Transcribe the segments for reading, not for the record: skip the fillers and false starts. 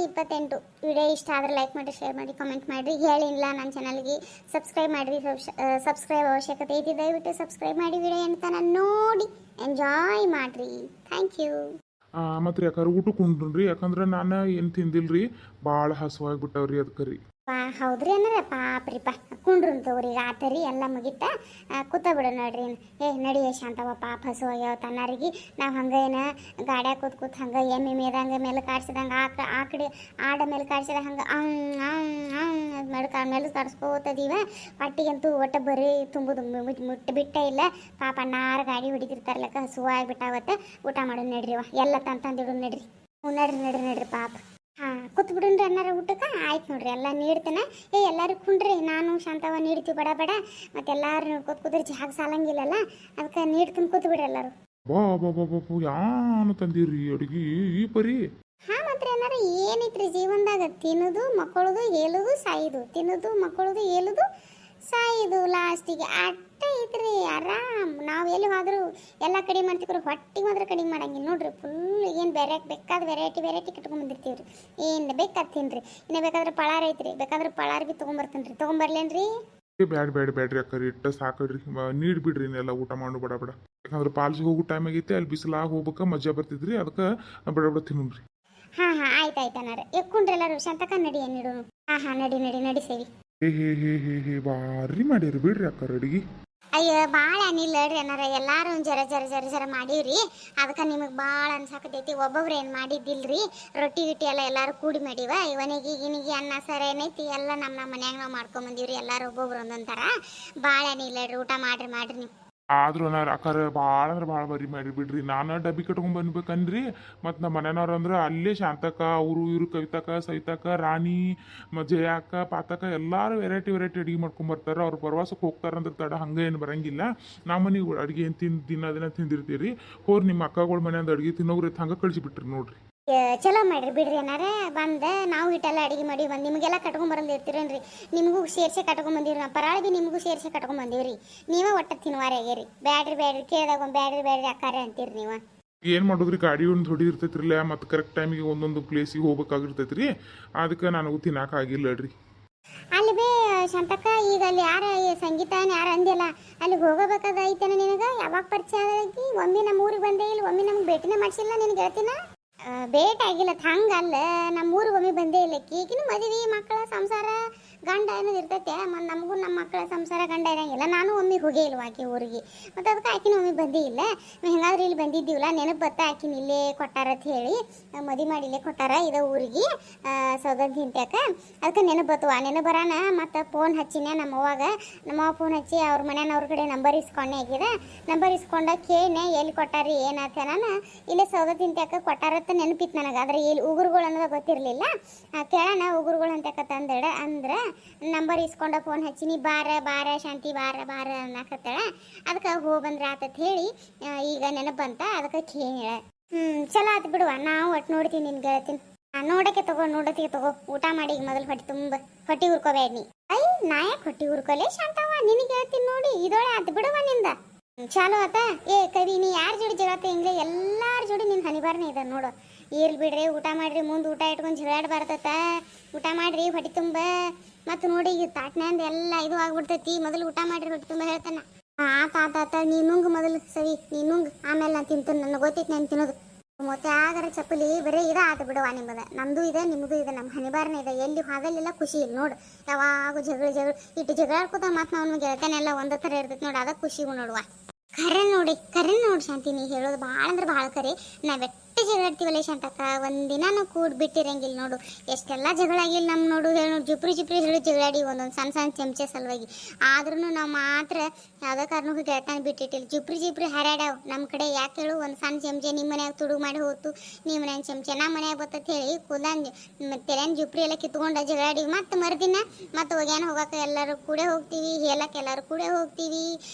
28 video ಇಷ್ಟ ಆದರೆ like ಮಾಡಿ, ಶೇರ್ ಮಾಡಿ, ಕಮೆಂಟ್ ಮಾಡಿರಿ. ಹೇಳಿಲ್ಲ ನನ್ನ ಚಾನಲ್ಗೆ ಸಬ್ಸ್ಕ್ರೈಬ್ ಮಾಡಿರಿ. ಸಬ್ಸ್ಕ್ರೈಬ್ ಅವಶ್ಯಕತೆ ಐತಿ. ದಯವಿಟ್ಟು ಸಬ್ಸ್ಕ್ರೈಬ್ ಮಾಡಿ ವಿಡಿಯೋ ಅಂತ ನೋಡಿ ಎಂಜಾಯ್ ಮಾಡಿರಿ. Thank you. ಮತ್ತು ರೀ ಯಾಕಂದ್ರೆ ಊಟಕ್ಕೆ ಕುಂಡ್ರಿ, ಯಾಕಂದ್ರೆ ನಾನು ಏನು ತಿಂದಿಲ್ರಿ, ಭಾಳ ಹಸುವಾಗಿಬಿಟ್ಟವ್ರಿ ಅದಕ್ಕೆ ರೀ. ಹೌದ್ರಿ ಅನ್ನಾರ ಪಾಪ್ರಿಪ್ಪ ಕುಂಡ್ರು ತಗೋರಿ. ಈಗ ಆತರಿ ಎಲ್ಲ ಮುಗಿತ ಕೂತ ಬಿಡು ನೋಡ್ರಿ. ನಡಿಯ ಶಾಂತವ ಪಾಪ ಹಸು ಆಗ್ಯಾವ ತನ್ನಾರಿಗೆ. ನಾವು ಹಂಗೆ ಏನು ಗಾಡ್ಯಾಗ ಕೂತ್ ಹಂಗೆ ಎಮ್ಮೆ ಮೇದಂಗೆ ಮೇಲೆ ಕಾಡ್ಸಿದಂಗೆ ಆ ಕಡೆ ಆಡ ಮೇಲೆ ಕಾಡ್ಸಿದ ಹಂಗೆ ಮೇಲೆ ಕಾಡ್ಸ್ಕೋತದೀವ. ಹೊಟ್ಟಿಗಂತೂ ಒಟ್ಟು ಬರೀ ತುಂಬುದು ಮುಟ್ಟ ಬಿಟ್ಟ ಇಲ್ಲ. ಪಾಪ ಅಣ್ಣಾರ ಗಾಡಿ ಹೊಡಿತಿರ್ತಾರಲ್ಲಕ್ಕ ಹಸು ಆಗಿಬಿಟ್ಟಾವತ್ತ. ಊಟ ಮಾಡೋದು ನಡ್ರಿವ ಎಲ್ಲ ತಂದಿಡು ನಡ್ರಿ. ನಡ್ರಿ ಪಾಪ. ಕೂತ್ ಬಿಡುನ್ರಿ ಅನ್ನಾರ ಊಟಕ್ಕೆ. ಆಯ್ತು ನೋಡ್ರಿ ಎಲ್ಲ ನೀಡ್ತೇನೆ. ಎಲ್ಲರೂ ಕುಂಡ್ರಿ, ನಾನು ಶಾಂತವ ನೀಡ್ತೀವಿ ಬಡ ಬಡ. ಮತ್ತೆ ಎಲ್ಲಾರು ಕೂತ್ರೆ ಜಾಗ ಸಾಲಂಗಿಲ್ಲಲ್ಲ, ಅದಕ್ಕೆ ನೀಡ್ತೀನಿ ಕೂತ್ ಬಿಡ್ರಿ ಎಲ್ಲರೂ. ಯಾನು ತಂದಿರಿ ಅಡುಗೆ ಈ ಪರಿ? ಮಾತ್ರ ಏನಾರ ಏನೈತ್ರಿ ಜೀವನದಾಗ? ತಿನ್ನೋದು ಮಕ್ಕಳದು ಹೇಳುದು ಸಾಯುದು, ತಿನ್ನೋದು ಮಕ್ಕಳದು ಹೇಳುದು ಸಾಯುದು, ಲಾಸ್ಟಿಗೆ ಅಟ್ಟ ಐತ್ರಿ ಆರಾಮ್. ನಾವು ಎಲ್ಲಿ ಹೋದ್ರು ಎಲ್ಲ ಕಡಿಮೆ ಮಾಡ್ತಿದ್ರು, ಹೊಟ್ಟಿಗೆ ಮಾತ್ರ ಕಡಿಮೆ ಮಾಡಂಗಿಲ್ಲ ನೋಡ್ರಿ. ಫುಲ್ ಏನು ಬೇಕಾದ ವೆರೈಟಿ ಕಟ್ಕೊಂಡ್ಬಂದಿರ್ತೀವಿ ರೀ. ಏನು ಬೇಕಾದ ತಿನ್ರಿ. ಇನ್ನು ಬೇಕಾದ್ರೆ ಪಳಾರ ಐತ್ರಿ, ಬೇಕಾದ್ರೆ ಪಳಾರ ಭೀ ತೊಗೊಂಬರ್ತೀನಿ ರೀ. ತೊಗೊಂಬರ್ಲೇನ್ರಿ? ಬ್ಯಾಡ್ರಿ ಅಕ್ಕರಿ, ಇಟ್ಟ ಸಾಕಡ್ರಿ. ನೀಡ್ ಬಿಡ್ರಿ ಇನ್ನೆಲ್ಲ ಊಟ ಮಾಡು ಬಡ ಬಡ. ಯಾಕಂದ್ರೆ ಪಾಲ್ಸಿಗೆ ಹೋಗೋ ಟೈಮ್ ಆಗೈತೆ, ಅಲ್ಲಿ ಬಿಸಿಲಾಗ ಹೋಗ್ಬೇಕ ಮಜಾ ಬರ್ತಿದ್ರಿ, ಅದಕ್ಕೆ ಬಡ ತಿನ್ನುನ್ರಿ. ಆಯ್ತು ಅನ್ನಾರ. ಕುಂಡ್ರಿ ಎಲ್ಲರೂ. ಶಾಂತಕ ನಡಿ ನೀಡು. ನಡಿ ಸೇವಿ. ಹೇ ಭಾರಿ ಮಾಡಿರಿ ಬಿಡ್ರಿ ಅಕ್ಕ ಅಡಿಗೆ. ಅಯ್ಯೋ ಭಾಳ ಅನಿಲ್ಲ ಹೇಳ್ರಿ ಅನ್ನಾರ. ಎಲ್ಲಾರು ಜರ ಮಾಡೀವ್ರಿ. ಅದಕ್ಕೆ ನಿಮಗೆ ಭಾಳ ಅನ್ಸಾಕತೈತಿ. ಒಬ್ಬೊಬ್ರು ಏನು ಮಾಡಿದ್ದಿಲ್ರಿ. ರೊಟ್ಟಿ ಗಿಟ್ಟಿ ಎಲ್ಲಾರು ಕೂಡಿ ಮಾಡೀವ. ಇವನಿಗೆ ಗಿನಿಗೆ ಅನ್ನ ಸಾರ ಏನೈತಿ ಎಲ್ಲ ನಮ್ಮ ಮನ್ಯಾಗ ನಾವು ಮಾಡ್ಕೊಂಬಂದೀವ್ರಿ. ಎಲ್ಲಾರು ಒಬ್ಬೊಬ್ರು ಒಂದೊಂದು ಥರ. ಭಾಳ ಅನಿಲ್ಲ ಹೇಳ್ರಿ. ಊಟ ಮಾಡ್ರಿ ನೀವು. ಆದ್ರೂ ನಾ ಅಕ್ಕಾರ ಭಾಳ ಅಂದ್ರೆ ಭಾಳ ಬರಿ ಮಾಡಿ ಬಿಡ್ರಿ. ನಾನು ಡಬ್ಬಿ ಕಟ್ಕೊಂಡ್ ಬಂದ್ಬೇಕನ್ರಿ. ಮತ್ತು ನಮ್ಮ ಮನೆಯವ್ರು ಅಂದ್ರೆ ಅಲ್ಲೇ ಶಾಂತಕ್ಕ, ಅವರು ಇವರು ಕವಿತಕ್ಕ, ಸವಿತಕ್ಕ, ರಾಣಿ, ಜಯಕ್ಕ, ಪಾತಕ್ಕ ಎಲ್ಲರೂ ವೆರೈಟಿ ಅಡುಗೆ ಮಾಡ್ಕೊಂಬರ್ತಾರೆ. ಅವ್ರು ಪ್ರವಾಸಕ್ಕೆ ಹೋಗ್ತಾರಂದ್ರೆ ತಡ ಹಂಗೆ ಏನು ಬರಂಗಿಲ್ಲ. ನಮ್ಮ ಮನೆಗೆ ಅಡುಗೆ ಏನು ದಿನ ತಿಂದಿರ್ತೀರಿ. ಹೋರ್ ನಿಮ್ಮ ಅಕ್ಕಗಳ ಮನೆಯಿಂದ ಅಡುಗೆ ತಿನ್ನೋಗ್ರಿ ಹಂಗೆ ಕಳಿಸಿಬಿಟ್ರಿ ನೋಡ್ರಿ. ಚಲೋ ಮಾಡ್ರಿ ಬಿಡ್ರಿ ಅನ್ನಾರ. ಬಂದು ನಾವು ಇಟ್ಟೆಲ್ಲ ಅಡುಗೆ ಮಾಡಿ ಬಂದು ನಿಮಗೆಲ್ಲ ಕಟ್ಕೊಂಬರಂದಿರ್ತೀರೇನ್ರಿ. ನಿಮಗೂ ಸೇರ್ಸೆ ಕಟ್ಕೊಂಬಂದಿವ್ರಿ. ನಾವು ಪರಾಳ ಭೀ ನಿಮಗೂ ಸೇರ್ಸೆ ಕಟ್ಕೊಂಬಂದಿವ್ರಿ. ನೀವೇ ಒಟ್ಟ ತಿನ್ವಾರೆ ಆಗ್ಯಾರಿ. ಬ್ಯಾಡ್ರಿ ಕೇಳಿದಾಗ ಒಂದು ಬ್ಯಾಡ್ರಿ ಅಕ್ಕಾರೆ ಅಂತೀರಿ ನೀವು. ಏನು ಮಾಡೋದ್ರಿ, ಗಾಡಿ ಒಂದು ಹೊಡಿದಿರ್ತೈತ್ರಿಲ್ಲ, ಮತ್ತು ಕರೆಕ್ಟ್ ಟೈಮಿಗೆ ಒಂದೊಂದು ಪ್ಲೇಸಿಗೆ ಹೋಗ್ಬೇಕಾಗಿರ್ತೈತ್ರಿ. ಅದಕ್ಕೆ ನನಗೂ ತಿನ್ನೋಕ್ಕಾಗಿಲ್ಲ ರೀ. ಅಲ್ಲಿ ಬೇ ಶಾಂತಕ್ಕ, ಈಗ ಅಲ್ಲಿ ಸಂಗೀತ ಯಾರು ಅಂದಿಲ್ಲ, ಅಲ್ಲಿ ಹೋಗಬೇಕಾಗೈತೇನ ನಿನಗೆ? ಯಾವಾಗ ಪರಿಚಯ ಆಗಿ? ಒಮ್ಮೆ ನಮ್ಮ ಊರಿಗೆ ಬಂದೇ ಇಲ್ಲ, ಒಮ್ಮೆ ನಮ್ಗೆ ಭೇಟಿನೇ ಮಾಡಿಸಿಲ್ಲ ನಿನಗೆ. ಹೇಳ್ತೀನ ಭೇಟಿ ಆಗಿಲ್ಲ ಹಂಗಲ್ಲ, ನಮ್ಮ ಊರಿಗೆ ಒಮ್ಮೆ ಬಂದೇ ಇಲ್ಲ. ಈಗಿನ ಮದುವೆ ಮಕ್ಕಳ ಸಂಸಾರ ಗಂಡ ಅನ್ನೋದು ಇರ್ತೈತೆ. ನಮಗೂ ನಮ್ಮ ಮಕ್ಕಳ ಸಂಸಾರ ಗಂಡ ಇರಂಗಿಲ್ಲ. ನಾನು ಒಮ್ಮೆ ಹೋಗೇ ಇಲ್ವ ಆಕೆ ಊರಿಗೆ. ಮತ್ತು ಅದಕ್ಕೆ ಆಕಿನ ಒಮ್ಮೆ ಬಂದೇ ಇಲ್ಲ. ಹೆಂಗಾದ್ರೆ ಇಲ್ಲಿ ಬಂದಿದ್ದೀವಲ್ಲ, ನೆನಪು ಬತ್ತ ಆಕಿನ ಇಲ್ಲೇ ಕೊಟ್ಟಾರ ಅಂತ ಹೇಳಿ ಮದುವೆ ಮಾಡಿ ಇಲ್ಲೇ ಕೊಟ್ಟಾರ ಇದ ಊರಿಗೆ ಸೌದತ್ತಿ ಹಿಂತ್ಯಾಕ. ಅದಕ್ಕೆ ನೆನಪು ಬತ್ತವ. ನೆನಪು ಬರಾನ ಮತ್ತು ಫೋನ್ ಹಚ್ಚಿನ ನಮ್ಮವ್ವ ಫೋನ್ ಹಚ್ಚಿ ಅವ್ರ ಮನೆಯವ್ರ ಕಡೆ ನಂಬರ್ ಇಸ್ಕೊಂಡೆ ಆಗಿದೆ. ನಂಬರ್ ಇಸ್ಕೊಂಡ ಕೇಳಿನೆ ಎಲ್ಲಿ ಕೊಟ್ಟಾರಿ ಏನಾತ. ನಾನು ಇಲ್ಲೇ ಸೌದತ್ತಿ ಹಿಂತ್ಯಾಕ ಕೊಟ್ಟಾರತ್ತ ನೆನಪಿತ್ತು ನನಗೆ. ಆದರೆ ಎಲ್ಲಿ ಉಗುರುಗಳು ಅನ್ನೋದು ಗೊತ್ತಿರಲಿಲ್ಲ. ಕೇಳೋಣ ಉಗುರುಗಳು ಅಂತಕ್ಕ ತಂದಡ ಅಂದ್ರೆ ನಂಬರ್ ಇಸ್ಕೊಂಡ ಫೋನ್ ಹಚ್ಚಿನಿ. ಬಾರ ಶಾಂತಿ ಬಾರ ಅನ್ನಕತ್ತಾಳ. ಅದಕ್ಕೆ ಹೋಗಿ ಬಂದ್ರೆ ಆತತ್ ಹೇಳಿ ಈಗ ನೆನಪು ಬಂತ. ಅದಕ್ಕೆ ಕೇಳ ಚಲೋ ಆತು ಬಿಡುವ. ನಾವು ಒಟ್ಟು ನೋಡ್ತೀನಿ ನಿನ್ಗೆ ಹೇಳ್ತೀನಿ. ನೋಡಕ್ಕೆ ತಗೋ. ಊಟ ಮಾಡಿ ಮೊದಲು ಹೊಟ್ಟಿ ಹುರ್ಕೋಬೇಡ ನೀ. ನಾಯಕ್ ಹೊಟ್ಟಿ ಹುರ್ಕೊಲೆ ಶಾಂತವ, ನಿನಗೆ ಹೇಳ್ತೀನಿ ನೋಡಿ. ಇದೊಳೆ ಆತು ಬಿಡುವ ನಿಂದ. ಚಲೋ ಆತ. ಕವಿ, ನೀ ಯಾರ ಜೋಡಿ ಜಗಳತ್ತ ಹಿಂಗೆ ಎಲ್ಲಾರ ಜೋಡಿ ನಿನ್ನ ಹನಿಬಾರನೇ ಇದೆ ನೋಡು. ಇರ್ಲಿ ಬಿಡ್ರಿ, ಊಟ ಮಾಡ್ರಿ. ಮುಂದೆ ಊಟ ಇಟ್ಕೊಂಡು ಜಗಳಾಡ್ ಬರ್ತತ. ಊಟ ಮಾಡ್ರಿ ಹೊಟ್ಟೆ ತುಂಬ. ಮತ್ತು ನೋಡಿ ಈಗ ತಾಟ್ನ್ಯಾಂದ ಎಲ್ಲ ಇದು ಆಗ್ಬಿಡ್ತೈತಿ. ಮೊದಲು ಊಟ ಮಾಡ್ರಿ ಹೊಟ್ಟೆ ತುಂಬ ಹೇಳ್ತಾನ. ಆತ ನೀ ನುಂಗ್ ಮೊದಲು ಸವಿ, ನೀ ನುಂಗ್, ಆಮೇಲೆ ನಾನು ತಿಂತೀನಿ. ನನಗೆ ಗೊತ್ತೈತಿ ನಾನು ತಿನ್ನೋದು. ಮತ್ತೆ ಆಗರ ಚಪ್ಪಲಿ ಬರೀ ಇದ ಆತ ಬಿಡುವ ನಿಮ್ಮದ. ನಮ್ದು ಇದೆ ನಿಮ್ಮದು ಇದೆ, ನಮ್ಮ ಹನಿಬಾರನೇ ಇದೆ. ಎಲ್ಲಿ ಹಾಗಲ್ಲೆಲ್ಲ ಖುಷಿ ಇಲ್ಲ ನೋಡು. ಯಾವಾಗೂ ಜಗಳ ಇಟ್ಟು ಜಗಳಾಡ್ಕೋತ ಮತ್ತು ನಾವು ಗೆಳತನೆಲ್ಲ ಒಂದೇ ಥರ ಇರ್ತೈತಿ ನೋಡಿ. ಅದಕ್ಕೆ ಖುಷಿಗೂ ನೋಡುವ. ಕರೆ ನೋಡಿ ಶಾಂತಿ, ನೀ ಹೇಳೋದು ಭಾಳ ಅಂದ್ರೆ ಭಾಳ ಕರೆ. ನಾವೆಟ್ಟು ಜಗಳಾಡ್ತೀವಲ್ಲ ಶಾಂತಕ್ಕ, ಒಂದಿನ ನಾವು ಕೂಡ್ಬಿಟ್ಟಿರಂಗಿಲ್ಲ ನೋಡು. ಎಷ್ಟೆಲ್ಲ ಜಗಳ ಆಗಿಲ್ಲ ನಮ್ಮ ನೋಡು. ಹೇಳಿ ಜುಪ್ರಿ ಹೇಳಿ ಜಗಳಾಡಿ ಒಂದೊಂದು ಸಣ್ಣ ಚಮಚೆ ಸಲುವಾಗಿ. ಆದ್ರೂ ನಾವು ಮಾತ್ರ ಯಾವುದೇ ಕಾರಣಕ್ಕೂ ಗೆಳತನ ಬಿಟ್ಟಿಟ್ಟಿಲ್ಲ. ಜುಪ್ರಿ ಹರ್ಯಾಡ್ಯಾವ ನಮ್ಮ ಕಡೆ. ಯಾಕೆ ಹೇಳು? ಒಂದು ಸಣ್ಣ ಚಮಚೆ ನಿಮ್ಮ ಮನ್ಯಾಗ ತುಡುಗು ಮಾಡಿ ಹೋತು, ನಿಮ್ಮ ಮನ್ಯಾಗ ಚಮಚೆ ನಮ್ಮ ಮನ್ಯಾಗ ಬರ್ತೈತೆ ಹೇಳಿ ಕೂದಲು ತೆರೆನ್ ಜುಪ್ರಿ ಎಲ್ಲ ಕಿತ್ಕೊಂಡು ಜಗಳಾಡಿ. ಮತ್ತು ಮರುದಿನ ಮತ್ತು ಹೋಗಕ್ಕೆ ಎಲ್ಲರೂ ಕೂಡ ಹೋಗ್ತೀವಿ. ಹೇಳಕ್ಕೆ ಎಲ್ಲರೂ ಕೂಡ ಹೋಗ್ತೀವಿ.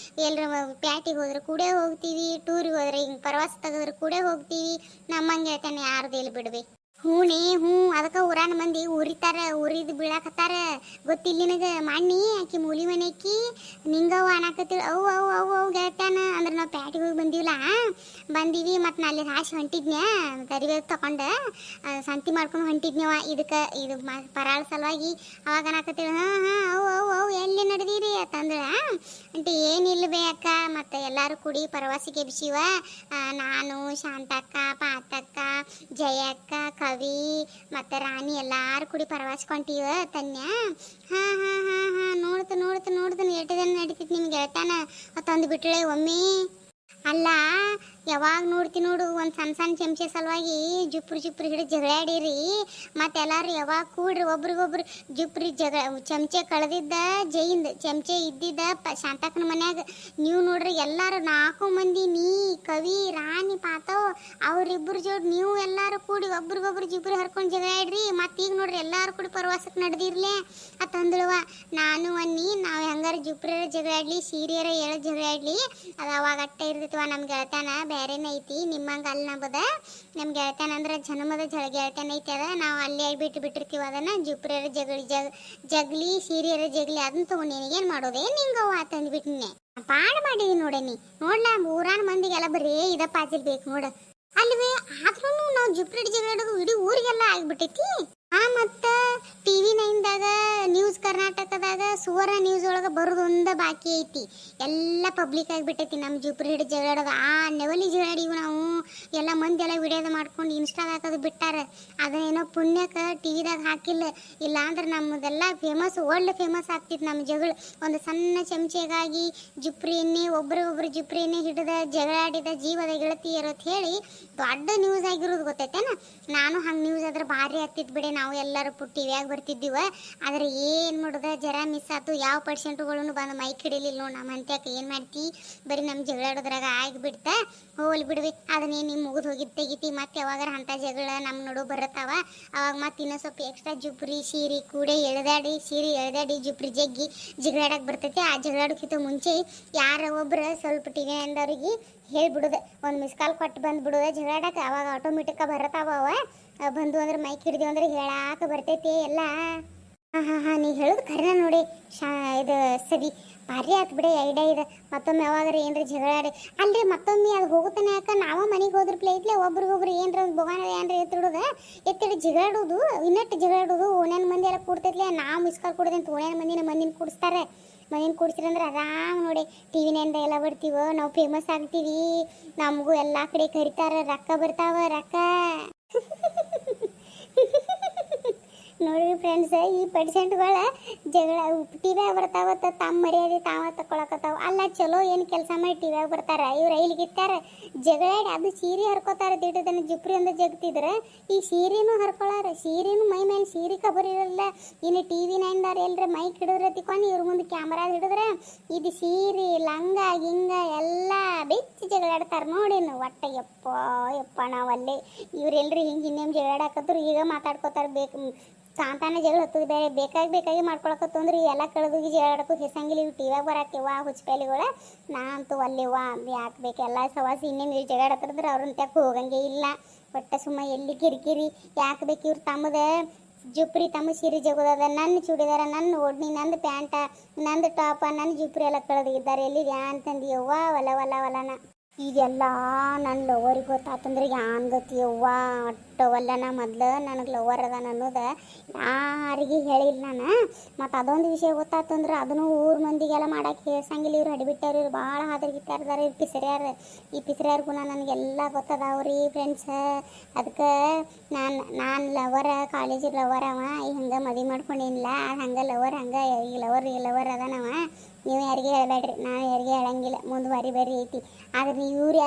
ಎಲ್ಲರೂ ಪ್ಯಾಟಿಗೆ ಹೋದ್ರೆ ಕೂಡ ಹೋಗ್ತೀವಿ. ಟೂರಿಗೆ ಹೋದ್ರೆ ಹಿಂಗೆ ಪ್ರವಾಸ ತೆಗೆದ್ರೆ ಕೂಡ ಹೋಗ್ತೀವಿ. ನಮ್ಮಂಗೆ ಹೇಳ್ತಾನೆ ಯಾರ್ದು ಎಲ್ಲಿ ಬಿಡ್ಬೇಕು. ಹ್ಞೂ ಅದಕ್ಕೆ ಊರಾಗ ಊರಾನ ಮಂದಿ ಉರಿದು ಬೀಳಾಕತ್ತಾರ ಗೊತ್ತಿಲ್ಲ ನಿನಗೆ ಮಣ್ಣಿ ಆಕಿ ಮೂಲಿ ಮನೆ ಆಕಿ ನಿಂಗವ ಅನ್ನಾಕತ್ತಿಳು ಅವು ಗೆಳತ್ಯಾನ ಅಂದ್ರೆ ನಾವು ಪ್ಯಾಟಿಗೆ ಹೋಗಿ ಬಂದೀವಿ ಮತ್ತು ನಾ ಅಲ್ಲಿ ರಾಶಿ ಹೊಂಟಿದ್ನ್ಯಾ ಕರಿಬೇವು ತಗೊಂಡು ಸಂತಿ ಮಾಡ್ಕೊಂಡು ಹೊಂಟಿದ್ನ್ಯವ ಇದು ಪರಾಳ ಸಲುವಾಗಿ ಅವಾಗ ಅನ್ನಾಕತ್ತಿಳು ಹಾಂ ಅವು ಎಲ್ಲಿ ನಡೆದೀರಿ ಅಂತಂದ್ರೆ ಅಂಟಿ ಏನಿಲ್ಲ ಬೇ ಅಕ್ಕ ಮತ್ತು ಎಲ್ಲರೂ ಕೂಡಿ ಪರವಾಸಿಗೆ ಬಿಸಿವ ನಾನು ಶಾಂತಕ್ಕ ಪಾತಕ್ಕ ಜಯಕ್ಕ ಕವಿ ಮತ್ತು ರಾಣಿ ಎಲ್ಲಾರು ಕೂಡಿ ಪ್ರವಾಸಕೊಂತೀವ ತನ್ಯ ಹಾಂ ನೋಡ್ತು ಎಷ್ಟು ಜನ ನಡೀತಿತ್ತು ನಿಮ್ಗೆ ಹೇಳ್ತಾನ ತಂದು ಬಿಟ್ಟಳೆ ಒಮ್ಮೆ ಅಲ್ಲ ಯಾವಾಗ ನೋಡು ಒಂದು ಸಣ್ಣ ಚಮಚೆ ಸಲುವಾಗಿ ಜುಪ್ರಿ ಹಿಡಿದು ಜಗಳಾಡಿರಿ ಮತ್ತು ಎಲ್ಲರೂ ಯಾವಾಗ ಕೂಡ್ರಿ ಒಬ್ರಿಗೊಬ್ರು ಜುಪ್ರಿ ಚಮಚೆ ಕಳೆದಿದ್ದ ಜೈಂದ ಚಮಚೆ ಇದ್ದಿದ್ದ ಶಾಂತಕ್ಕನ ಮನ್ಯಾಗ ನೀವು ನೋಡ್ರಿ ಎಲ್ಲರೂ 4 ಮಂದಿ ನೀ ಕವಿ ರಾಣಿ ಪಾತವ್ ಅವರಿಬ್ಬರು ಜೋಡಿ ನೀವು ಎಲ್ಲರೂ ಕೂಡಿ ಒಬ್ರಿಗೊಬ್ರು ಜುಪ್ರಿ ಹರ್ಕೊಂಡು ಜಗಳಾಡ್ರಿ ಮತ್ತು ಈಗ ನೋಡ್ರಿ ಎಲ್ಲರೂ ಕೂಡಿ ಪ್ರವಾಸಕ್ಕೆ ನಡೆದಿರ್ಲೆ ತಂದಳುವ ನಾನು ಅನ್ನಿ ನಾವು ಹೆಂಗಾರ ಜುಪ್ರಿಯರ ಜಗಳಾಡ್ಲಿ ಸೀರಿಯರ ಹೇಳೋ ಜಗಳಾಡ್ಲಿ ಅದು ಅವಾಗ ಅಟ್ಟ ಇರ್ತಿತ್ವ ನಮ್ಮ ಗೆಳತನ ಬೇರೆನೇ ಐತಿ ನಿಮ್ಮಂಗೆ ಅಲ್ಲಿ ನಂಬದ ನಮ್ಮ ಗೆಳತನ ಅಂದ್ರೆ ಜನ್ಮದ ಗೆಳತನ ಐತಿ ಅದ ನಾವು ಅಲ್ಲೇ ಬಿಟ್ಟಿರ್ತೀವಿ ಅದನ್ನು ಜುಪ್ರಿಯರ ಜಗಲಿ ಸೀರಿಯರ ಜಗಲಿ ಅದನ್ನ ತೊಗೊಂಡು ನಿನಗೇನು ಮಾಡೋದೇ ನಿಂಗವ್ವ ತಂದುಬಿಟ್ಟಿನಿ ಪಾಡ್ ಮಾಡಿದೀನಿ ನೋಡೇನಿ ನೋಡ್ಲಾ ಊರಾನ ಮಂದಿಗೆಲ್ಲ ಬರೀ ಇದ ಪಾತಿಲ್ ಬೇಕು ನೋಡು ಅಲ್ವೇ ಆದ್ರೂ ನಾವು ಜುಪ್ರಿ ಜಗಳಾಡೋದು ಇಡೀ ಊರಿಗೆಲ್ಲ ಆಗ್ಬಿಟ್ಟೈತಿ ಮತ್ತು TV9ದಾಗ ನ್ಯೂಸ್ ಕರ್ನಾಟಕದಾಗ ಸುವರ್ಣ ನ್ಯೂಸ್ ಒಳಗೆ ಬರೋದೊಂದ ಬಾಕಿ ಐತಿ ಎಲ್ಲ ಪಬ್ಲಿಕ್ ಆಗಿಬಿಟ್ಟೈತಿ ನಮ್ಮ ಜುಪ್ರಿ ಹಿಡಿದು ಜಗಳಾಡೋದು ಆ ನೆವಲಿ ಜಗಳಾಡಿವು ನಾವು ಎಲ್ಲ ಮಂದಿ ಎಲ್ಲ ವಿಡಿಯೋದ ಮಾಡ್ಕೊಂಡು ಇನ್ಸ್ಟಾದಾಗ ಹಾಕೋದು ಬಿಟ್ಟಾರ ಅದೇನೋ ಪುಣ್ಯಕ್ಕೆ ಟಿವಿದಾಗ ಹಾಕಿಲ್ಲ ಇಲ್ಲ ಅಂದ್ರೆ ನಮ್ಮದೆಲ್ಲ ವರ್ಲ್ಡ್ ಫೇಮಸ್ ಆಗ್ತಿತ್ತು ನಮ್ಮ ಜಗಳ ಒಂದು ಸಣ್ಣ ಚಮಚೆಗಾಗಿ ಜುಪ್ರಿ ಎಣ್ಣೆ ಒಬ್ರಿಗೊಬ್ರು ಜುಪ್ರಿ ಎಣ್ಣೆ ಹಿಡಿದ ಜಗಳಾಡಿದ ಜೀವದ ಗೆಳತಿ ಇರೋದು ಹೇಳಿ ದೊಡ್ಡ ನ್ಯೂಸ್ ಆಗಿರೋದು ಗೊತ್ತೈತೇನ ನಾನು ಹಂಗೆ ನ್ಯೂಸ್ ಆದ್ರೆ ಭಾರಿ ಆಗ್ತಿತ್ತು ಬಿಡಿ ನಾವು ಎಲ್ಲರೂ ಟಿವಿಯಾಗ ಬರ್ತಿದ್ದೀವ ಆದ್ರೆ ಏನು ಮಾಡೋದ ಜರ ಮಿಸ್ ಆಯ್ತು ಯಾವ ಪರ್ಸೆಂಟ್ಗಳನ್ನು ಬಂದು ಮೈಕ್ ಹಿಡಿಲಿಲ್ಲ ನೋಡಿ ನಮ್ಮ ಅಂತ್ಯಕ್ಕೆ ಏನು ಮಾಡ್ತಿ ಬರೀ ನಮ್ಮ ಜಗಳಾಡೋದ್ರಾಗ ಆಗಿಬಿಡ್ತಾ ಹೋಗ್ಲಿ ಬಿಡ್ವಿ ಅದನ್ನೇ ನಿಮ್ಮ ಮುಗಿದು ಹೋಗಿದ್ದು ತೆಗಿತಿ ಮತ್ತೆ ಯಾವಾಗಾರ ಅಂಥ ಜಗಳ ನಮ್ಮ ನಡು ಬರುತ್ತಾವ ಅವಾಗ ಮತ್ತೆ ಇನ್ನೂ ಸ್ವಲ್ಪ ಎಕ್ಸ್ಟ್ರಾ ಜುಪ್ರಿ ಸೀರೆ ಕೂಡೆ ಎಳೆದಾಡಿ ಜುಪ್ರಿ ಜಗ್ಗಿ ಜಗಳಾಡಕ್ಕೆ ಬರ್ತೈತಿ ಆ ಜಗಳಾಡೋಕ್ಕಿಂತ ಮುಂಚೆ ಯಾರ ಒಬ್ರು ಸ್ವಲ್ಪ ಟಿವಿಯಂದವ್ರಿಗೆ ಹೇಳ್ಬಿಡೋದು ಒಂದು ಮಿಸ್ ಕಾಲ್ ಕೊಟ್ಟು ಬಂದುಬಿಡೋದು ಜಗಳಾಡಕ್ಕೆ ಅವಾಗ ಆಟೋಮೆಟಿಕ್ಕಾಗಿ ಬರತ್ತಾವ ಬಂದು ಅಂದ್ರೆ ಮೈಕ್ ಹಿಡಿದು ಅಂದ್ರೆ ಹೇಳಾಕ ಬರ್ತೈತಿ ಎಲ್ಲ ಹಾಂ ನೀ ಹೇಳೋದು ಖರೇನ ನೋಡಿ ಇದು ಸರಿ ಭಾರಿ ಆತು ಬಿಡಿ ಐಡಿಯಾ ಇದೆ ಮತ್ತೊಮ್ಮೆ ಯಾವಾಗಾರ ಏನ್ರಿ ಜಗಳಾಡಿ ಅಲ್ರಿ ಮತ್ತೊಮ್ಮೆ ಅದು ಹೋಗುತ್ತಾನೆ ಯಾಕೆ ನಾವು ಮನೆಗೆ ಹೋದ್ರ ಪ್ಲೇಟ್ಲೆ ಒಬ್ರಿಗೊಬ್ರು ಏನ್ರ ಒಂದು ಬೊಗಾನ ಏನ್ರ ಎತ್ತಿಡು ಜಗಳಾಡೋದು ಇನ್ನಟ್ಟು ಜಗಳಾಡೋದು ಓಣ್ಯಾನ ಮಂದಿ ಎಲ್ಲ ಕೂಡ್ತೈತ್ಲೆ ನಾವು ಮಿಸ್ಕಾಲ್ ಕೊಡೋದೆ ಅಂತ ಓಣ್ಯಾನ ಮಂದಿನ ಕೂಡಿಸ್ತಾರೆ ಮನೇನ ಕೂಡಿಸ್ತೀರಂದ್ರೆ ಆರಾಮ್ ನೋಡಿ TV9 ಎಲ್ಲ ಬರ್ತೀವೋ ನಾವು ಫೇಮಸ್ ಆಗ್ತೀವಿ ನಮಗೂ ಎಲ್ಲ ಕಡೆ ಕರಿತಾರ ರೊಕ್ಕ ಬರ್ತಾವ ರೊಕ್ಕ ನೋಡ್ರಿ ಫ್ರೆಂಡ್ಸ್ ಈ ಪರ್ಸೆಂಟ್ಗಳ ಜಗಳ ಟಿವಿಯಾಗ ಬರ್ತಾವತ್ತ ತಮ್ಮ ಮರ್ಯಾದೆ ತಾವ ತಗೊಳಕತ್ತಾವ ಅಲ್ಲ ಚಲೋ ಏನು ಕೆಲಸ ಮಾಡಿ ಟಿವಿಯಾಗ ಬರ್ತಾರ ಇವ್ರು ಐಲಿಗಿತ್ತಾರ ಜಗಳಾಡಿ ಅದು ಸೀರೆ ಹರ್ಕೋತಾರ ದಿಟ್ಟದನ್ನ ಜುಪ್ರಿ ಅಂದ ಜಗ್ತಿದ್ರೆ ಈ ಸೀರೆನೂ ಹರ್ಕೊಳಾರ ಸೀರೆನೂ ಮೈ ಮೇಲೆ ಸೀರೆ ಕಬರ್ ಇರಲ್ಲ ಇನ್ನು TV9 ಎಲ್ಲರ ಮೈಕ್ ಹಿಡಿದ್ರೆ ತಿಕ್ಕೊಂಡು ಇವ್ರ ಮುಂದೆ ಕ್ಯಾಮರಾ ಹಿಡಿದ್ರೆ ಇದು ಸೀರೆ ಲಂಗ ಗಿಂಗ ಎಲ್ಲ ಬೆಚ್ಚಿ ಜಗಳಾಡ್ತಾರೆ ನೋಡೇನು ಒಟ್ಟ ಯಪ್ಪ ನಾವಲ್ಲೇ ಇವ್ರೆಲ್ರಿ ಹಿಂಗೆ ಇನ್ನೇನು ಜಗಳಾಡಕತ್ತರು ಈಗ ಮಾತಾಡ್ಕೋತಾರೆ ಬೇಕು ತಾಂತಾನೆ ಜಗಳ ಹತ್ತದ ಬೇರೆ ಬೇಕಾಗಿ ಮಾಡ್ಕೊಳಕತ್ತು ಅಂದ್ರೆ ಎಲ್ಲ ಕಳೆದೋಗಿ ಜಗಳಾಡಕ್ಕೂ ಹೆಸಂಗಿಲ್ಲ ಇವು ಟಿವಿಯಾಗ ಬರಾಕ್ಯವ ಹುಚ್ಚಪೇಲಿಗಳ ನಾ ಅಂತೂ ಅಲ್ಲೇವ ಯಾಕೆ ಬೇಕು ಎಲ್ಲ ಸವಾಸಿ ಇನ್ನೇನು ಜಗಳಾಡತ್ತಿದ್ರೆ ಅವ್ರನ್ನ ತೆಕ್ಕ ಹೋಗಂಗೆ ಇಲ್ಲ ಒಟ್ಟ ಸುಮ್ಮ ಎಲ್ಲಿ ಕಿರಿಕಿರಿ ಯಾಕೆ ಬೇಕು ಇವ್ರು ಜುಪ್ರಿ ತಮ್ಮ ಸೀರೆ ಜಗೋದದ ನನ್ನ ಚೂಡಿದಾರ ನನ್ನ ಓಡ್ನಿ ನಂದು ಪ್ಯಾಂಟ ನಂದು ಟಾಪ ನನ್ನ ಜುಪ್ರಿ ಎಲ್ಲ ಕಳೆದಿದ್ದಾರೆ ಎಲ್ಲಿ ಅಂತಂದು ಯವ್ವ ಒಲನ ಇದೆಲ್ಲ ನನ್ನ ಲವರಿಗೆ ಗೊತ್ತಾತಂದ್ರೆ ಯಾನ್ ಗೊತ್ತಿಯವ್ವ ಅಟ್ಟವಲ್ಲನ ಮೊದ್ಲು ನನಗೆ ಲವರ್ ಅದ ಅನ್ನೋದು ಯಾರಿಗೆ ಹೇಳಿಲ್ಲ ನಾನು ಮತ್ತು ಅದೊಂದು ವಿಷಯ ಗೊತ್ತಾತಂದ್ರೆ ಅದನ್ನು ಊರ ಮಂದಿಗೆಲ್ಲ ಮಾಡಕ್ಕೆ ಹೇಳ್ಸಂಗಿಲ್ಲ ಇವ್ರು ಹಡಿಬಿಟ್ಟಾರ ಇವ್ರು ಭಾಳ ಹಾದರ್ಗಿತ್ತಾರದಾರ ಇವ್ರು ಈ ಪಿಸ್ರ್ಯಾರ ಗುಣ ನನಗೆಲ್ಲ ಗೊತ್ತದಾವ್ರಿ ಫ್ರೆಂಡ್ಸ್ ಅದಕ್ಕೆ ನಾನು ಲವರ ಕಾಲೇಜಿಗೆ ಲವರ್ ಅವ ಈಗ ಹಂಗೆ ಮದುವೆ ಮಾಡ್ಕೊಂಡೇನಿಲ್ಲ ಹಂಗೆ ಲವರ್ ಹಂಗೆ ಈಗ ಲವರ್ ಅದನವ ನೀವು ಯಾರಿಗೆ ಹೇಳಬೇಡ್ರಿ ನಾನು ಯಾರಿಗೆ ಹೇಳಂಗಿಲ್ಲ ಮುಂದೆ ಬರಿ ಐತಿ ಆದ್ರೆ ಇವ್ರು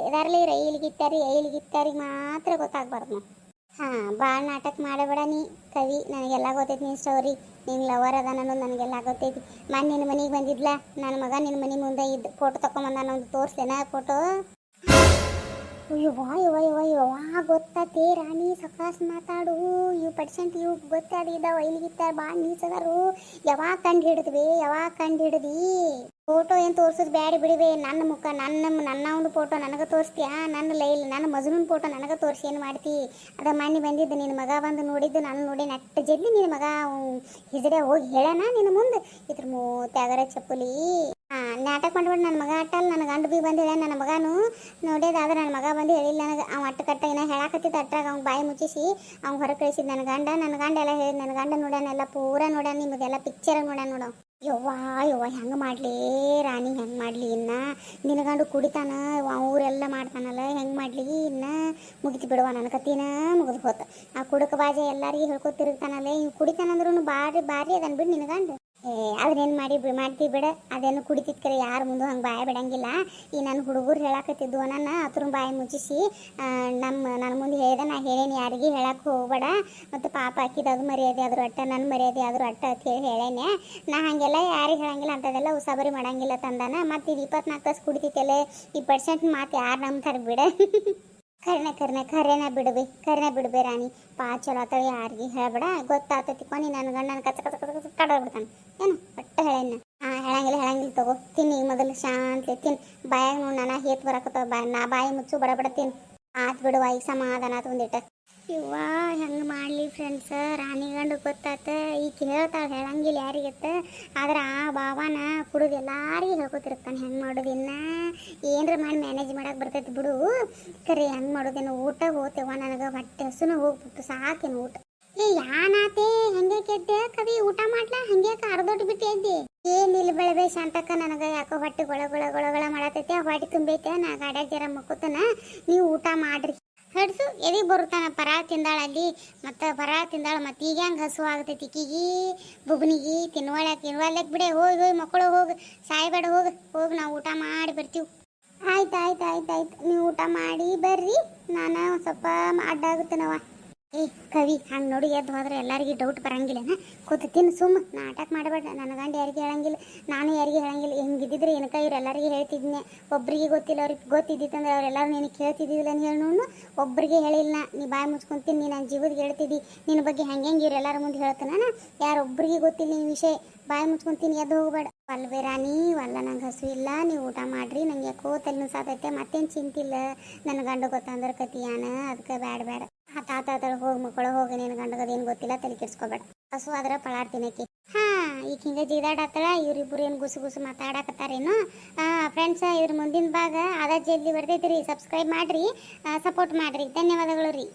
ಇದರಲ್ಲಿ ರೈಲಿಗಿತ್ತಾರಿಗೆ ಮಾತ್ರ ಗೊತ್ತಾಗ್ಬಾರ್ದು ಹಾಂ ಭಾಳ ನಾಟಕ ಮಾಡಬೇಡ ನೀ ಕವಿ ನನಗೆಲ್ಲ ಗೊತ್ತೈತಿ ನೀನು ಸ್ಟೋರಿ ನಿಂಗೆ ಲವರ್ ಅದ ಅನ್ನೋದು ನನಗೆಲ್ಲ ಗೊತ್ತೈತಿ ನಾನು ನಿನ್ನ ಮನೆಗೆ ಬಂದಿದ್ಲ ನನ್ನ ಮಗ ನಿನ್ನ ಮನೆ ಮುಂದೆ ಇದ್ದು ಫೋಟೋ ತೊಗೊಂಬಂದ ನಾನು ತೋರಿಸ್ತೇನೆ ಫೋಟೋ ಯವ್ವ ಗೊತ್ತೇ ರಾಣಿ ಸಕಾಸ್ ಮಾತಾಡು ಇವು ಪರ್ಸೆಂಟ್ ಇವು ಗೊತ್ತಾಡಿದಾವ ಇಲ್ಲಿಗಿತ್ತಾರ ಭಾಳ ನೀಚದಾರು ಯಾವಾಗ ಕಂಡು ಹಿಡಿದ್ವಿ ಫೋಟೋ ಏನು ತೋರ್ಸೋದು ಬ್ಯಾಡ ಬಿಡಿವೆ, ನನ್ನ ಮುಖ ನನ್ನ ಒಂದು ಫೋಟೋ ನನಗೆ ತೋರಿಸ್ತೀಯಾ? ನನ್ನ ಮಜನೂನ್ ಫೋಟೋ ನನಗೆ ತೋರಿಸಿ ಏನು ಮಾಡ್ತಿ? ಅದ ಮಣ್ಣಿ ಬಂದಿದ್ದು ನಿನ್ನ ಮಗ ಬಂದು ನೋಡಿದ್ದು ನಾನು ನೋಡಿ ನೆಟ್ಟ ಜಲ್ದಿ ನಿನ್ನ ಮಗ ಹಿಜಡೆ ಹೋಗಿ ಹೇಳಣ ನಿನ್ನ ಮುಂದೆ ಇದ್ರ ಮೂತ್ಯಾಗರ ಚಪ್ಪಲಿ. ನಾಟಕ ಮಾಡ್ಬಿಟ್ಟು ನನ್ನ ಮಗ ಅಟ್ಟಲ್ಲ, ನನ್ನ ಗಂಡು ಬಿ ಬಂದು ಹೇಳ ನನ್ನ ಮಗನು ನೋಡ್ಯದಾದ್ರೆ ನನ್ನ ಮಗ ಬಂದು ಹೇಳಿಲ್ಲ ನನಗೆ. ಅವ ಅಟ್ಟ ಕಟ್ಟ ಏನೋ ಹೇಳಾಕತ್ತಿದ್ದ ಅಟ್ರಾಗ ಅವ್ನು ಬಾಯಿ ಮುಚ್ಚಿಸಿ ಅವ್ನು ಹೊರಗೆ ಕಳಿಸಿದ್ದು ನನ್ನ ಗಂಡ ಎಲ್ಲ ಹೇಳಿದ್ ನನ್ನ ಗಂಡ ನೋಡ್ಯಾನೆಲ್ಲ ಪೂರ ನೋಡ್ಯಾನ, ನಿಮ್ಮದೆಲ್ಲ ಪಿಕ್ಚರ್ ನೋಡ್ಯಾನ ನೋಡು. ಯವ್ವ ಹೆಂಗೆ ಮಾಡಲಿ ರಾಣಿ, ಹೆಂಗೆ ಮಾಡಲಿ ಇನ್ನು ನಿನ್ನ ಗಂಡು ಕುಡಿತಾನ ಊರೆಲ್ಲ ಮಾಡ್ತಾನಲ್ಲ, ಹೆಂಗೆ ಮಾಡಲಿ ಇನ್ನು ಮುಗಿತು ಬಿಡುವ ನನ್ನ ಕತ್ತಿನ ಮುಗಿದು ಹೋತ. ಆ ಕುಡುಕ ಬಾಜೆ ಎಲ್ಲರಿಗೆ ಹೇಳ್ಕೊತಿರ್ತಾನಲ್ಲ, ಇವ್ ಕುಡಿತಾನಂದ್ರೂ ಭಾರಿ ಅದನ್ ಬಿಡು ನಿನ್ನ ಗಂಡು. ಅದನ್ನೇನು ಮಾಡ್ತೀವಿ ಬಿಡ, ಅದೇನು ಕುಡಿತಿದ್ಕರೆ ಯಾರು ಮುಂದೆ ಹಂಗೆ ಬಾಯ ಬಿಡಂಗಿಲ್ಲ. ಈ ನನ್ನ ಹುಡುಗರು ಹೇಳಾಕತ್ತಿದ್ವು ನನ್ನ ಅದ್ರ ಬಾಯಿ ಮುಚ್ಚಿಸಿ ನನ್ನ ಮುಂದೆ ಹೇಳಿದೆ, ನಾ ಹೇಳೇನಿ ಯಾರಿಗೆ ಹೇಳಕ್ಕೆ ಹೋಗ್ಬೇಡ, ಮತ್ತು ಪಾಪ ಹಾಕಿದ ಅದು ಮರ್ಯಾದೆ ಆದರೂ ಅಟ್ಟ, ನನ್ನ ಮರ್ಯಾದೆ ಆದರೂ ಅಟ್ಟ ಅಂತ ಹೇಳಿ ಹೇಳೇನೆ. ನಾ ಹಾಗೆಲ್ಲ ಯಾರಿಗೆ ಹೇಳಂಗಿಲ್ಲ, ಅಂಥದ್ದೆಲ್ಲ ಉಸಾಬರಿ ಮಾಡಂಗಿಲ್ಲ ತಂದಾನ. ಮತ್ತು ಇದು 24 ತಾಸು ಕುಡಿತೈತಲ್ಲ, 20% ಮಾತು ಯಾರು ನಂಬ್ತಾರೆ ಬಿಡ. ಕರೆನ ಬಿಡ್ಬೇ ರಾಣಿ, ಚಲೋ ಆತಳಿ ಯಾರಿಗೆ ಹೇಳ್ಬೇಡ, ಗೊತ್ತಾತತಿ ಕೊನಿ ನನ್ನ ಗಂಡನ ಕಚ್ಚ ಕಡಬಿಡ್ತಾನೆ ಏನು ಒಟ್ಟು ಹೇಳೇನ. ಹೇಳಂಗಿಲ್ಲ ತಗೋ, ತಿನ್ನಿ ಮೊದಲು ಶಾಂತಿ ತಿನ್, ಬಾಯಾಗ ನೋಡಿ ನಾನು ಹೇತ್ ಬರಕತ್ತವ, ನಾ ಬಾಯಿ ಮುಚ್ಚು ಬಡಬಡ ತಿನ್ ಆತ್ ಬಿಡುವ, ಈಗ ಸಮಾಧಾನ ಆತು ಒಂದಿಟ್ಟ. ಇವ್ವ ಹೆಂಗೆ ಮಾಡಲಿ ಫ್ರೆಂಡ್ಸ್, ರಾಣಿ ಗಂಡು ಗೊತ್ತಾತ, ಈಗ ಹೇಳ್ತಾಳೆ ಹೇಳಂಗಿಲ್ಲ ಯಾರಿಗತ್ತ. ಆದ್ರೆ ಆ ಬಾವನ ಕುಡಿದು ಎಲ್ಲಾರಿಗೂ ಹೇಳ್ಕೊತಿರ್ತಾನೆ ಹೆಂಗೆ ಮಾಡೋದಿನ್ನ, ಏನರ ಮಾಡಿ ಮ್ಯಾನೇಜ್ ಮಾಡಕ್ಕೆ ಬರ್ತೈತಿ ಬಿಡು. ಕರೆ ಹೆಂಗೆ ಮಾಡೋದೇನು, ಊಟ ಹೋಗ್ತೇವ ನನಗೆ ಹೊಟ್ಟೆ ಹಸುನ ಹೋಗ್ಬಿಟ್ಟು ಸಾಕೇನು ಊಟ. ಯಾನಾತೆ ಹಂಗೆ ಕೆದ್ದೆ ಕವಿ, ಊಟ ಮಾಡ್ಲಾ ಹಂಗೆ ಅರ್ಧೊಟ್ಟು ಬಿಟ್ಟು ಎದ್ದೆ. ಏನಿಲ್ಲ ಬೆಳಬೆ ಶಾಂತಕ್ಕ, ನನಗೆ ಯಾಕೋ ಹೊಟ್ಟೆ ಗೊಳ ಮಾಡತೈತೆ, ಹೊಟ್ಟೆ ತುಂಬೈತೆ, ನಾ ಗಾಡ್ಯಾಗ ಜರ ಮಕ್ಕತನ, ನೀವು ಊಟ ಮಾಡ್ರಿ. ಹಡ್ಸು ಎದಿಗೆ ಬರುತ್ತಾನ ಪರಾಳ ತಿಂದಾಳ ಅಲ್ಲಿ, ಮತ್ತು ಪರಾಳ ತಿಂದಾಳ, ಮತ್ತು ಈಗ ಹೆಂಗೆ ಹಸು ಆಗ್ತೈತಿ ಈಕಿಗೆ ಬುಬ್ನಿಗೆ ತಿನ್ವಳ್ಯಾಕ ಬಿಡೆ, ಹೋಗಿ ಮಕ್ಕಳು ಹೋಗಿ ಸಾಯ್ಬೇಡ, ಹೋಗಿ ನಾವು ಊಟ ಮಾಡಿ ಬರ್ತೀವಿ. ಆಯ್ತು ನೀವು ಊಟ ಮಾಡಿ ಬರ್ರಿ, ನಾನು ಸ್ವಲ್ಪ ಅಡ್ಡಾಗುತ್ತೇನವ. ಕವಿ ಹಂಗೆ ನೋಡಿ ಎದ್ದು ಹೋದ್ರೆ ಎಲ್ಲರಿಗೂ ಡೌಟ್ ಬರಂಗಿಲ್ಲನ, ಕೂತು ತಿನ್ನು ಸುಮ್ಮ ನಾಟಕ ಮಾಡಬೇಡ. ನನ್ನ ಗಂಡು ಯಾರಿಗೆ ಹೇಳಂಗಿಲ್ಲ, ನಾನು ಯಾರಿಗೆ ಹೇಳಂಗಿಲ್ಲ. ಹೆಂಗಿದ್ದಿದ್ರೆ ಏನಕ್ಕ ಇವ್ರು ಎಲ್ಲರಿಗೆ ಹೇಳ್ತಿದ್ನೆ, ಒಬ್ರಿಗೆ ಗೊತ್ತಿಲ್ಲ, ಅವ್ರಿಗೆ ಗೊತ್ತಿದ್ದಿತ್ತಂದ್ರೆ ಅವರೆಲ್ಲರೂ ನೀನು ಕೇಳ್ತಿದ್ದಿಲ್ಲ ಅಂತ ಹೇಳಿ ನೋಡು, ಒಬ್ರಿಗೆ ಹೇಳಿಲ್ಲ. ನೀ ಬಾಯಿ ಮುಚ್ಕೊಂತೀನಿ, ನೀ ನನ್ನ ಜೀವದ ಹೇಳ್ತಿದ್ದಿ, ನಿನ್ನ ಬಗ್ಗೆ ಹೆಂಗೆ ಇವ್ರೆಲ್ಲರ ಮುಂದೆ ಹೇಳ್ತಾನ, ಯಾರೊಬ್ಬರಿಗೆ ಗೊತ್ತಿಲ್ಲ ಈ ವಿಷಯ, ಬಾಯಿ ಮುಚ್ಕೊಂತೀನಿ ಎದ್ದು ಹೋಗ್ಬೇಡ. ಅಲ್ವೇ ರಾಣಿ, ಅಲ್ಲ ನಂಗೆ ಹಸು ಇಲ್ಲ, ನೀವು ಊಟ ಮಾಡ್ರಿ, ನಂಗೆ ಯಾಕೋ ತಲೆನೂ ಸಾತೈತೆ, ಮತ್ತೇನು ಚಿಂತಿಲ್ಲ. ನನ್ನ ಗಂಡು ಗೊತ್ತಂದ್ರೆ ಕತಿಯಾನ, ಅದಕ್ಕೆ ಬೇಡ ಹೋಗಿ ಮಕ್ಕಳು ಹೋಗಿ, ನಿನ್ನ ಗಂಡಗದೇನು ಗೊತ್ತಿಲ್ಲ, ತಲೆ ಕೆಡ್ಸ್ಕೊಬೇಡ. ಹಸು ಆದ್ರೆ ಪಳಾಡ್ತೀನಿ ಆಕಿ. ಈಗ ಹಿಂಗೆ ಜೀದಾಡತ್ತಳ, ಇವ್ರಿಬ್ರು ಏನು ಗುಸು ಮಾತಾಡಕತ್ತಾರೇನು. ಫ್ರೆಂಡ್ಸ್, ಇದ್ರ ಮುಂದಿನ ಭಾಗ ಅದ ಜಲ್ದಿ ಬರ್ತೈತಿ ರೀ, ಸಬ್ಸ್ಕ್ರೈಬ್ ಮಾಡಿರಿ, ಸಪೋರ್ಟ್ ಮಾಡಿರಿ. ಧನ್ಯವಾದಗಳು ರೀ.